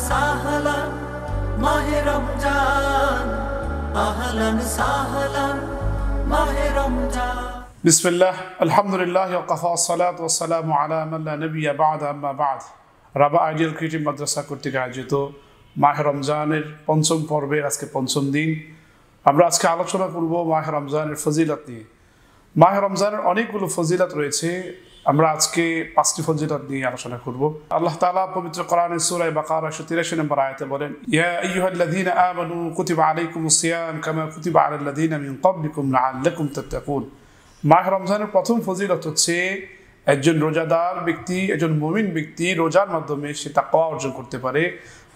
সাহলান মাহে রমজান, আহলান সাহলান মাহে রমজান। বিসমিল্লাহ, আলহামদুলিল্লাহ, ওয়াকাফা, আসসালাতু ওয়াসসালামু আলা মান লা নাবিয়্যা বা'দা, আম্মা বা'দ। রাবা আইডিয়াল ক্রিয়েটিভ মাদ্রাসা কর্তৃক আয়োজিত মাহে রমজানের পঞ্চম পর্বের আজকে পঞ্চম দিন। আমরা আজকে আলোচনা করব মাহে রমজানের ফজিলত নিয়ে। মাহে রমজানের অনেকগুলো ফজিলত রয়েছে, আমরা আজকে 5টি ফজিলত নিয়ে আলোচনা করব। আল্লাহ তাআলা পবিত্র কোরআনের সূরা বাকারা 183 নম্বর আয়াতে বলেন, ইয়া আইয়ুহাল্লাযীনা আমানু কুতিবা আলাইকুমুস সিয়াম কামা কুতিবা আলাল লাযীনা মিন ক্বাবলিকুম লাআল্লাকুম তাত্তাকুন। মাহে রমজানের প্রথম ফজিলত হচ্ছে একজন রোজাদার ব্যক্তি, একজন মুমিন ব্যক্তি রোজার মাধ্যমে সে তাকওয়া অর্জন করতে পারে।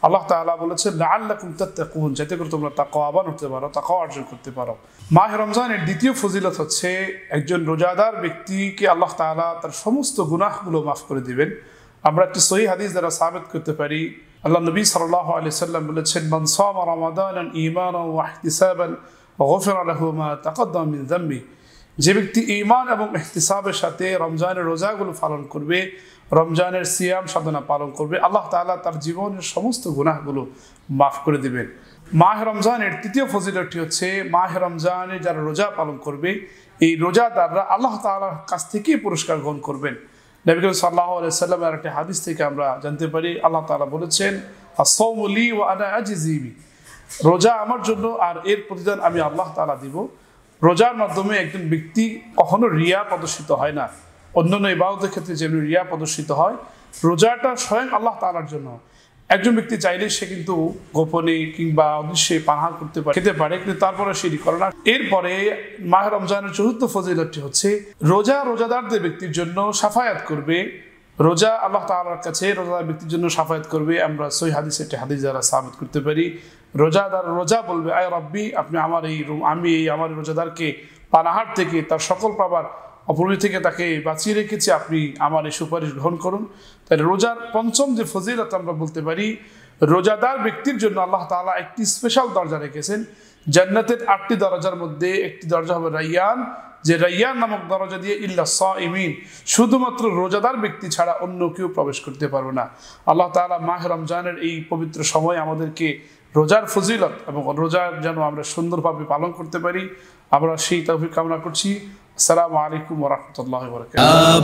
আল্লাহ তাআলা বলেছেন লাআল্লাকুম তাত্তাকুন, যাতে করে তোমরা তাকওয়াবান হতে পারো, তাকওয়া অর্জন করতে পারো। মাহে রমজানের দ্বিতীয় ফজিলত হচ্ছে একজন রোজাদার ব্যক্তিকে আল্লাহ তাআলা তার সমস্ত গুনাহগুলো মাফ করে দিবেন। আমরা একটি সহিহ হাদিস দ্বারা সাবিত করতে পারি, আল্লাহ নবী সাল্লাল্লাহু আলাইহি সাল্লাম বলেছেন, মান সামা রমাদানান ঈমানান ওয়া ইহতিসাবান গুফিরা লাহু মা তাকাদ্দাম মিন যামবি। যে ব্যক্তি ঈমান এবং ইহতিসাবের সাথে রমজানের রোজাগুলো পালন করবে, রমজানের সিয়াম সাধনা পালন করবে, আল্লাহ তাআলা তার জীবনের সমস্ত গুনাহগুলো মাফ করে দিবেন। মাহে রমজানের তৃতীয় ফজিলতটি হচ্ছে মাহে রমজানে যারা রোজা পালন করবে, এই রোজাদাররা আল্লাহ তাআলার কাছ থেকেই পুরস্কার গ্রহণ করবেন। নবী করিম সাল্লাল্লাহু আলাইহি সাল্লামের একটা হাদিস থেকে আমরা জানতে পারি, আল্লাহ তাআলা বলেছেন, আস-সাওমু লি ওয়া আনা আজজি বি। রোজা আমার জন্য আর এর প্রতিদান আমি আল্লাহ তাআলা দিব। রোজার মাধ্যমে একজন ব্যক্তি কখনো রিয়া প্রদর্শিত হয় না। অন্যান্য ইবাদতের ক্ষেত্রে যেমন রিয়া প্রদর্শিত হয়, রোজাটা স্বয়ং আল্লাহ তাআলার জন্য। একজন ব্যক্তি চাইলে সে কিন্তু গোপনে কিংবা অদৃশ্যে পানাহার করতে পারে, খেতে পারে, কিন্তু তারপরে সেটি করে না। এরপরে মাহে রমজানের চতুর্থ ফজিলতটি হচ্ছে রোজাদারদের ব্যক্তির জন্য শাফায়াত করবে। রোজা আল্লাহ তাআলার কাছে রোজাদার ব্যক্তির জন্য শাফায়াত করবে। আমরা সহিহ হাদিসে একটি হাদিস দ্বারা সাবিত করতে পারি, রোজা বলবে, আয় রব্বি, আপনি আমি আমার রোজাদারকে পানাহার থেকে, তার সকল প্রকার অপরাধ থেকে তাকে বাঁচিয়ে রেখেছি, আপনি আমার এই সুপারিশ গ্রহণ করুন। তাহলে রোজার পঞ্চম যে ফজিলত আমরা বলতে পারি, রোজাদার ব্যক্তির জন্য আল্লাহ তাআলা একটি স্পেশাল দরজা রেখেছেন। জান্নাতের 8টি দরজার মধ্যে একটি দরজা হবে রাইয়ান, যে রাইয়ান নামক দরজা দিয়ে ইল্লা সাইমিন, শুধুমাত্র রোজাদার ব্যক্তি ছাড়া অন্য কেউ প্রবেশ করতে পারবে না। আল্লাহ তাআলা মাহে রমজানের এই পবিত্র সময় আমাদেরকে রোজার ফজিলত এবং রোজা যেন আমরা সুন্দরভাবে পালন করতে পারি, আমরা সেই তৌফিক কামনা করছি। আসসালামু আলাইকুম ওয়া রাহমাতুল্লাহি ওয়া বারাকাতুহু।